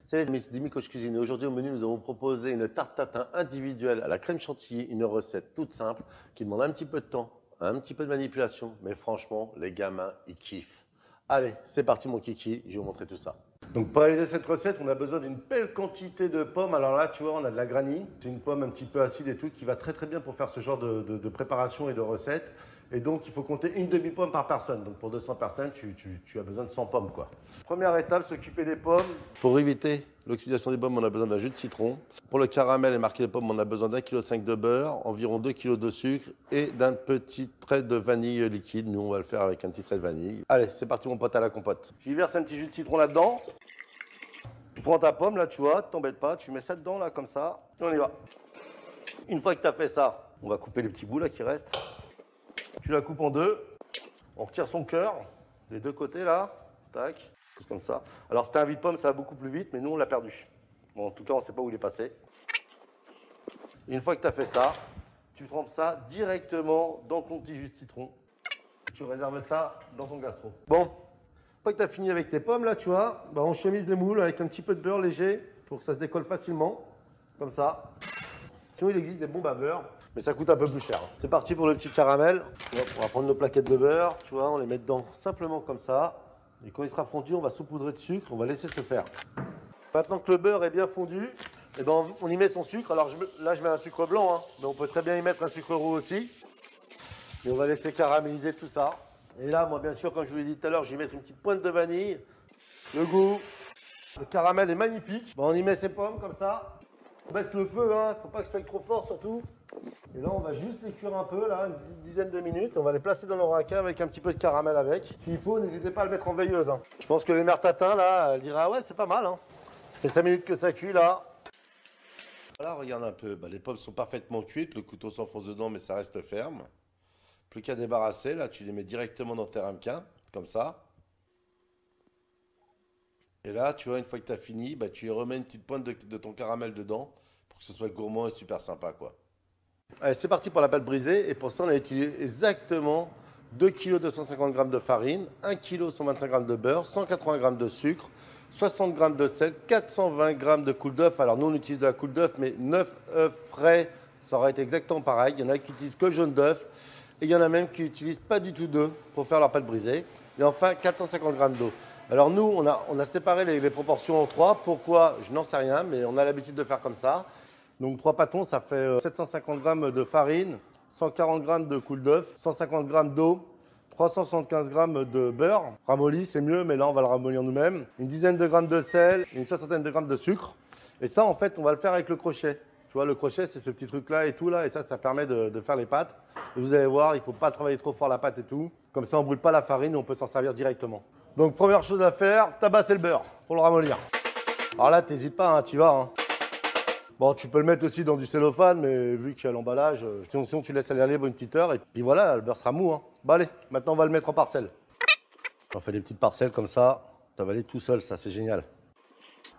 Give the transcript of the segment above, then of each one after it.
Salut les amis, c'est Dimi Coach Cuisine. Et aujourd'hui au menu, nous avons proposé une tarte tatin individuelle à la crème chantilly, une recette toute simple qui demande un petit peu de temps, un petit peu de manipulation, mais franchement, les gamins, ils kiffent. Allez, c'est parti mon kiki, je vais vous montrer tout ça. Donc pour réaliser cette recette, on a besoin d'une belle quantité de pommes. Alors là, tu vois, on a de la granny. C'est une pomme un petit peu acide et tout qui va très très bien pour faire ce genre de préparation et de recette. Et donc, il faut compter une demi-pomme par personne. Donc pour 200 personnes, tu as besoin de 100 pommes, quoi. Première étape, s'occuper des pommes. Pour éviter l'oxydation des pommes, on a besoin d'un jus de citron. Pour le caramel et marquer les pommes, on a besoin d'1,5 kg de beurre, environ 2 kg de sucre et d'un petit trait de vanille liquide. Nous, on va le faire avec un petit trait de vanille. Allez, c'est parti mon pote à la compote. J'y verse un petit jus de citron là-dedans. Tu prends ta pomme, là, tu vois, t'embête pas, tu mets ça dedans, là, comme ça, et on y va. Une fois que tu as fait ça, on va couper les petits bouts, là, qui restent. Tu la coupes en deux, on retire son cœur, les deux côtés, là, tac, comme ça. Alors, c'était un vide-pomme, ça va beaucoup plus vite, mais nous, on l'a perdu. Bon, en tout cas, on ne sait pas où il est passé. Une fois que tu as fait ça, tu trempes ça directement dans ton petit jus de citron. Tu réserves ça dans ton gastro. Bon, une fois que tu as fini avec tes pommes, là, tu vois, bah, on chemise les moules avec un petit peu de beurre léger pour que ça se décolle facilement, comme ça. Sinon, il existe des bombes à beurre, mais ça coûte un peu plus cher. C'est parti pour le petit caramel. On va prendre nos plaquettes de beurre, tu vois, on les met dedans simplement comme ça. Et quand il sera fondu, on va saupoudrer de sucre, on va laisser se faire. Maintenant que le beurre est bien fondu, eh ben, on y met son sucre. Alors là, je mets un sucre blanc, hein, mais on peut très bien y mettre un sucre roux aussi. Et on va laisser caraméliser tout ça. Et là, moi, bien sûr, comme je vous l'ai dit tout à l'heure, je vais y mettre une petite pointe de vanille. Le goût, le caramel est magnifique. Bon, on y met ses pommes comme ça. On baisse le feu, hein, faut pas que ce soit trop fort surtout. Et là, on va juste les cuire un peu, là, une dizaine de minutes. On va les placer dans le raquin avec un petit peu de caramel avec. S'il faut, n'hésitez pas à le mettre en veilleuse. Hein. Je pense que les mères tatins, là, elles diraient, ah ouais, c'est pas mal. Hein. Ça fait 5 minutes que ça cuit, là. Voilà, regarde un peu. Bah, les pommes sont parfaitement cuites. Le couteau s'enfonce dedans, mais ça reste ferme. Plus qu'à débarrasser. Là, tu les mets directement dans tes ramequins, comme ça. Et là, tu vois, une fois que tu as fini, bah, tu y remets une petite pointe de ton caramel dedans pour que ce soit gourmand et super sympa, quoi. Allez, c'est parti pour la pâte brisée. Et pour ça, on a utilisé exactement 2 kg 250 g de farine, 1 kg 125 g de beurre, 180 g de sucre, 60 g de sel, 420 g de coule d'œuf. Alors nous, on utilise de la coule d'œuf, mais 9 œufs frais, ça aurait été exactement pareil. Il y en a qui utilisent que jaune d'œuf. Et il y en a même qui n'utilisent pas du tout d'œufs pour faire leur pâte brisée. Et enfin, 450 g d'eau. Alors nous, on a séparé les proportions en 3. Pourquoi? Je n'en sais rien, mais on a l'habitude de faire comme ça. Donc 3 pâtons, ça fait 750 g de farine, 140 g de coule d'œuf, 150 g d'eau, 375 g de beurre. Ramolli, c'est mieux, mais là, on va le ramollir nous-mêmes. Une dizaine de grammes de sel, une soixantaine de grammes de sucre. Et ça, en fait, on va le faire avec le crochet. Tu vois, le crochet, c'est ce petit truc-là et tout, là. Et ça permet de faire les pâtes. Et vous allez voir, il ne faut pas travailler trop fort la pâte et tout. Comme ça, on ne brûle pas la farine et on peut s'en servir directement. Donc, première chose à faire, tabasser le beurre pour le ramollir. Alors là, t'hésites pas, hein, tu vas. Hein. Bon, tu peux le mettre aussi dans du cellophane, mais vu qu'il y a l'emballage, sinon tu laisses aller une petite heure et puis voilà, le beurre sera mou. Hein. Bon allez, maintenant on va le mettre en parcelles. On fait des petites parcelles comme ça, ça va aller tout seul, ça c'est génial.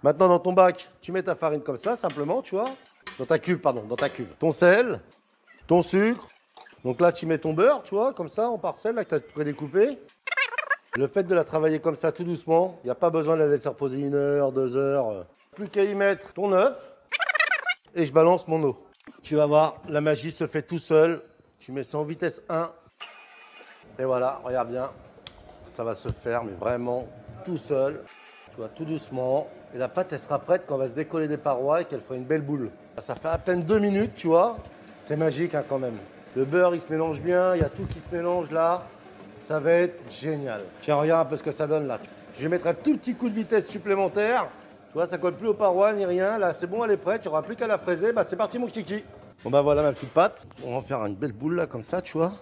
Maintenant dans ton bac, tu mets ta farine comme ça, simplement, tu vois. Dans ta cuve, pardon, dans ta cuve. Ton sel, ton sucre. Donc là, tu mets ton beurre, tu vois, comme ça, en parcelles, là que tu as prédécoupé. Le fait de la travailler comme ça, tout doucement, il n'y a pas besoin de la laisser reposer 1 heure, 2 heures. Plus qu'à y mettre ton œuf. Et je balance mon eau. Tu vas voir, la magie se fait tout seul. Tu mets ça en vitesse 1. Et voilà, regarde bien. Ça va se faire, mais vraiment tout seul. Tu vois, tout doucement. Et la pâte, elle sera prête quand on va se décoller des parois et qu'elle fera une belle boule. Ça fait à peine 2 minutes, tu vois. C'est magique hein, quand même. Le beurre, il se mélange bien. Il y a tout qui se mélange là. Ça va être génial. Tiens, regarde un peu ce que ça donne là. Je vais mettre un tout petit coup de vitesse supplémentaire. Tu vois, ça colle plus aux parois ni rien. Là, c'est bon, elle est prête. Il n'y aura plus qu'à la fraiser. Bah, c'est parti, mon kiki. Bon, bah voilà ma petite pâte. On va en faire une belle boule là, comme ça, tu vois.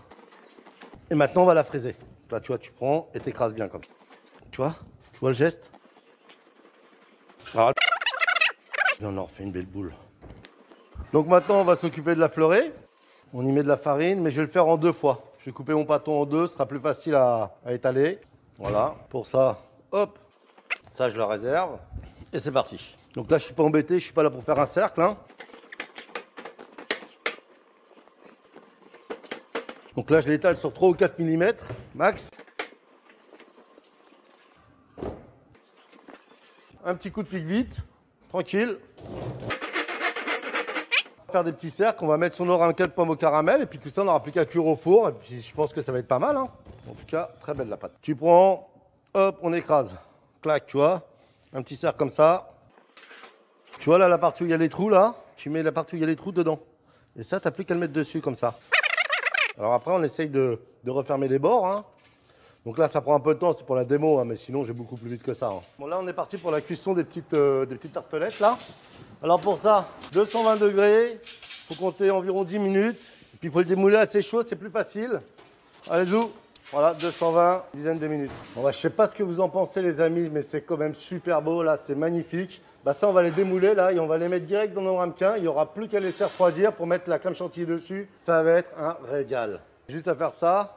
Et maintenant, on va la fraiser. Là, tu vois, tu prends et t'écrases bien comme ça. Tu vois le geste? Ah. Et on en refait une belle boule. Donc maintenant, on va s'occuper de la fleurer. On y met de la farine, mais je vais le faire en 2 fois. Je vais couper mon pâton en 2, ce sera plus facile à étaler. Voilà, pour ça, hop, ça je le réserve. Et c'est parti. Donc là, je ne suis pas embêté, je ne suis pas là pour faire un cercle. Hein. Donc là, je l'étale sur 3 ou 4 mm max. Un petit coup de pique vite. tranquille. On va faire des petits cercles, on va mettre sur nos ramequins de pommes au caramel et puis tout ça on n'aura plus qu'à cuire au four et puis je pense que ça va être pas mal. Hein. En tout cas, très belle la pâte. Tu prends, hop, on écrase. Clac, tu vois, un petit cercle comme ça. Tu vois là la partie où il y a les trous là, tu mets la partie où il y a les trous dedans. Et ça, t'as plus qu'à le mettre dessus comme ça. Alors après, on essaye de refermer les bords. Hein. Donc là, ça prend un peu de temps, c'est pour la démo, hein, mais sinon, j'ai beaucoup plus vite que ça. Hein. Bon, là, on est parti pour la cuisson des petites tartelettes, là. Alors pour ça, 220 degrés, il faut compter environ 10 minutes. Et puis, il faut le démouler assez chaud, c'est plus facile. Allez, zou. Voilà, 220, dizaine de minutes. Bon, bah, je sais pas ce que vous en pensez, les amis, mais c'est quand même super beau, là, c'est magnifique. Bah, ça, on va les démouler, là, et on va les mettre direct dans nos ramequins. Il n'y aura plus qu'à laisser refroidir pour mettre la crème chantilly dessus. Ça va être un régal. Juste à faire ça.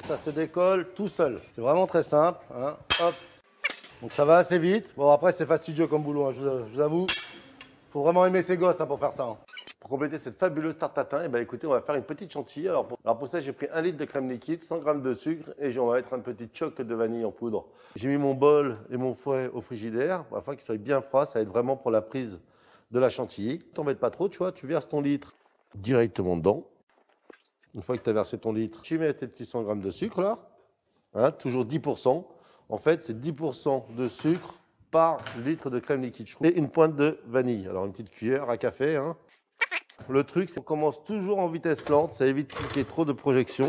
Ça se décolle tout seul. C'est vraiment très simple. Hein. Hop. Donc ça va assez vite. Bon après c'est fastidieux comme boulot, hein, je vous avoue. Il faut vraiment aimer ses gosses hein, pour faire ça. Hein. Pour compléter cette fabuleuse tarte tatin, et ben, écoutez, on va faire une petite chantilly. Alors pour ça j'ai pris 1 litre de crème liquide, 100 g de sucre et on va mettre un petit choc de vanille en poudre. J'ai mis mon bol et mon fouet au frigidaire afin qu'il soit bien froid. Ça va être vraiment pour la prise de la chantilly. T'embête pas trop, tu vois, tu verses ton litre directement dedans. Une fois que tu as versé ton litre, tu mets tes petits 100 g de sucre là, hein, toujours 10%. En fait, c'est 10% de sucre par litre de crème liquide. Et une pointe de vanille. Alors, une petite cuillère à café. Hein. Le truc, c'est qu'on commence toujours en vitesse lente. Ça évite qu'il y ait trop de projection.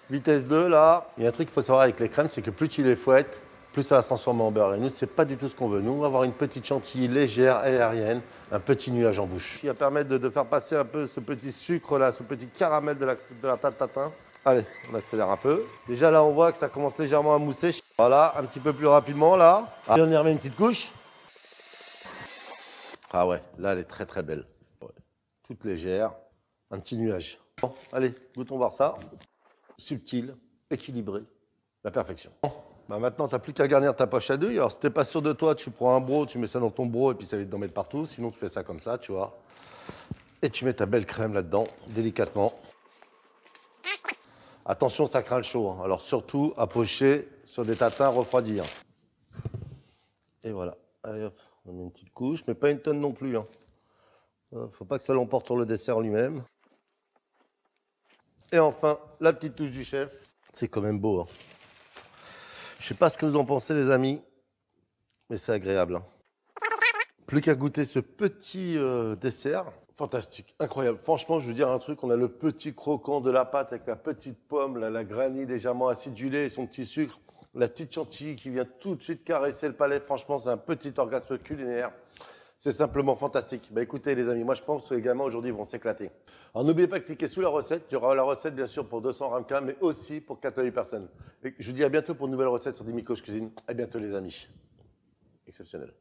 Vitesse 2, là, il y a un truc qu'il faut savoir avec les crèmes, c'est que plus tu les fouettes, plus ça va se transformer en beurre. Et nous, c'est pas du tout ce qu'on veut. Nous, on va avoir une petite chantilly légère, aérienne, un petit nuage en bouche. Qui va permettre de faire passer un peu ce petit sucre là, ce petit caramel de la tarte tatin. Allez, on accélère un peu. Déjà là, on voit que ça commence légèrement à mousser. Voilà, un petit peu plus rapidement là. Et on y remet une petite couche. Ah ouais, là, elle est très très belle. Ouais. Toute légère, un petit nuage. Bon, allez, goûtons voir ça. Subtil, équilibré, la perfection. Bah maintenant, tu n'as plus qu'à garnir ta poche à douille. Alors, si tu n'es pas sûr de toi, tu prends un broc, tu mets ça dans ton broc et puis ça va d'en mettre partout. Sinon, tu fais ça comme ça, tu vois. Et tu mets ta belle crème là-dedans, délicatement. Attention, ça craint le chaud. Hein. Alors, surtout, à pocher sur des tatins refroidir. Et voilà. Allez, hop, on met une petite couche, mais pas une tonne non plus. Hein. Faut pas que ça l'emporte sur le dessert lui-même. Et enfin, la petite touche du chef. C'est quand même beau. Hein. Je sais pas ce que vous en pensez les amis, mais c'est agréable. Hein. Plus qu'à goûter ce petit dessert. Fantastique, incroyable. Franchement, je veux dire un truc, on a le petit croquant de la pâte avec la petite pomme, la granny légèrement acidulée et son petit sucre. La petite chantilly qui vient tout de suite caresser le palais. Franchement, c'est un petit orgasme culinaire. C'est simplement fantastique. Bah écoutez les amis, moi je pense que les gamins aujourd'hui vont s'éclater. Alors n'oubliez pas de cliquer sous la recette. Il y aura la recette bien sûr pour 200 ramequins, mais aussi pour 4 à 8 personnes. Et je vous dis à bientôt pour une nouvelle recette sur Dimi Coach Cuisine. À bientôt les amis. Exceptionnel.